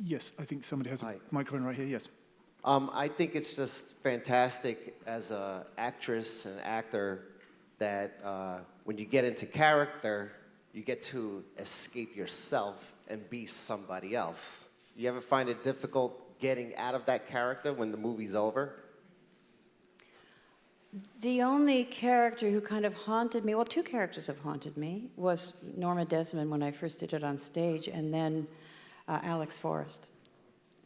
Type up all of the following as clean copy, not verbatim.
Yes, I think somebody has a Hi. microphone right here, yes. I think it's just fantastic as an actress and actor that when you get into character, you get to escape yourself and be somebody else. You ever find it difficult getting out of that character when the movie's over? The only character who kind of haunted me, well, two characters have haunted me, was Norma Desmond when I first did it on stage, and then Alex Forrest.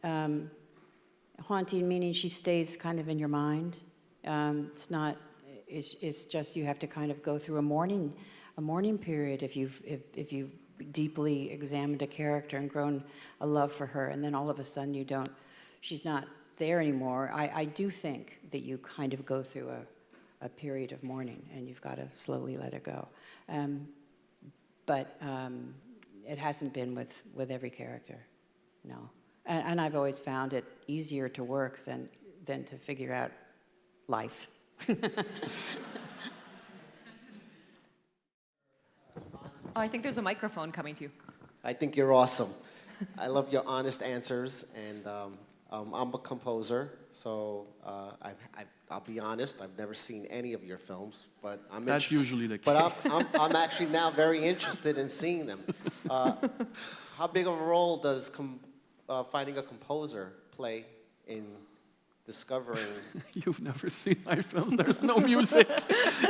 Haunting meaning she stays kind of in your mind. It's just you have to kind of go through a mourning period if you've deeply examined a character and grown a love for her, and then all of a sudden she's not there anymore. I do think that you kind of go through a period of mourning, and you've got to slowly let it go. But it hasn't been with every character, no. And I've always found it easier to work than to figure out life. Oh, I think there's a microphone coming to you. I think you're awesome. I love your honest answers, and I'm a composer, so I'll be honest, I've never seen any of your films, but That's usually the case. But I'm actually now very interested in seeing them. How big of a role does finding a composer play in discovering? You've never seen my films. There's no music. That's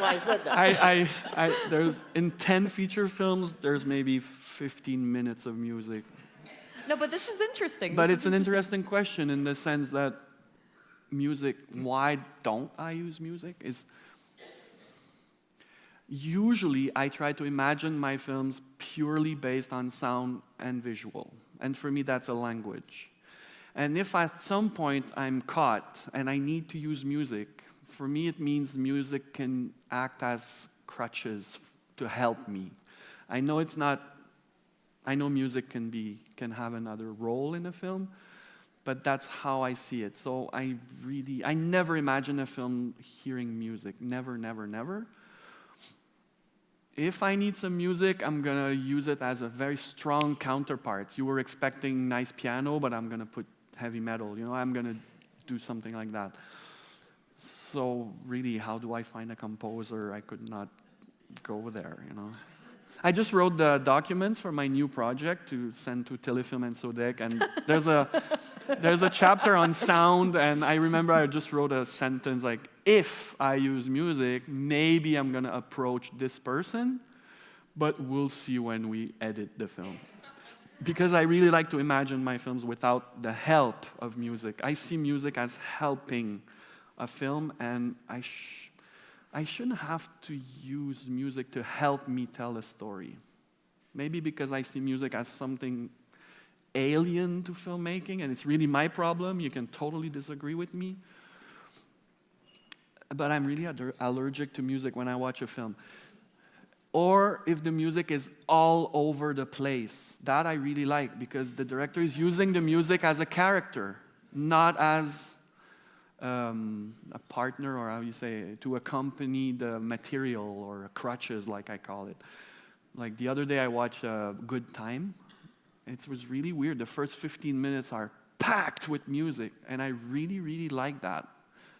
why I said that. There's in 10 feature films, there's maybe 15 minutes of music. No, but this is interesting. But it's an interesting question in the sense that music, why don't I use music? Is usually I try to imagine my films purely based on sound and visual. And for me, that's a language. And if at some point I'm caught and I need to use music, for me it means music can act as crutches to help me. I know music can have another role in a film, but that's how I see it. So I never imagine a film hearing music. Never, never, never. If I need some music, I'm gonna use it as a very strong counterpart. You were expecting nice piano, but I'm gonna put heavy metal. I'm gonna do something like that. So really, how do I find a composer? I could not go there, I just wrote the documents for my new project to send to Telefilm and Sodec, and there's a chapter on sound, and I remember I just wrote a sentence like, if I use music, maybe I'm gonna approach this person, but we'll see when we edit the film. Because I really like to imagine my films without the help of music. I see music as helping a film, and I shouldn't have to use music to help me tell a story. Maybe because I see music as something alien to filmmaking, and it's really my problem. You can totally disagree with me. But I'm really allergic to music when I watch a film. Or if the music is all over the place. That I really like, because the director is using the music as a character, not as a partner, or how you say, to accompany the material, or crutches, like I call it. Like the other day I watched Good Time. It was really weird. The first 15 minutes are packed with music, and I really, really like that.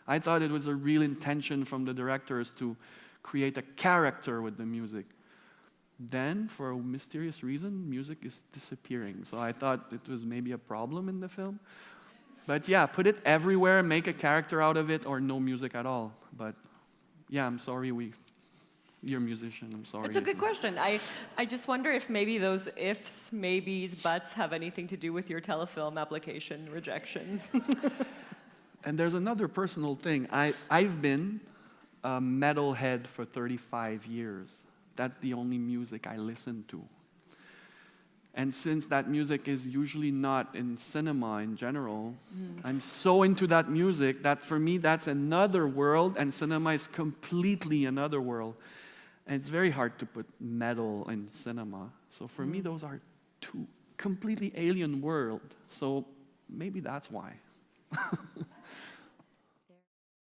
I thought it was a real intention from the directors to create a character with the music. Then, for a mysterious reason, music is disappearing. So I thought it was maybe a problem in the film. But yeah, put it everywhere, make a character out of it, or no music at all. But yeah, I'm sorry, you're a musician, I'm sorry. It's a good question. I just wonder if maybe those ifs, maybes, buts have anything to do with your telefilm application rejections. And there's another personal thing. I've been a metalhead for 35 years. That's the only music I listen to. And since that music is usually not in cinema in general, I'm so into that music that for me that's another world, and cinema is completely another world. And it's very hard to put metal in cinema. So for me, those are two completely alien worlds. So maybe that's why.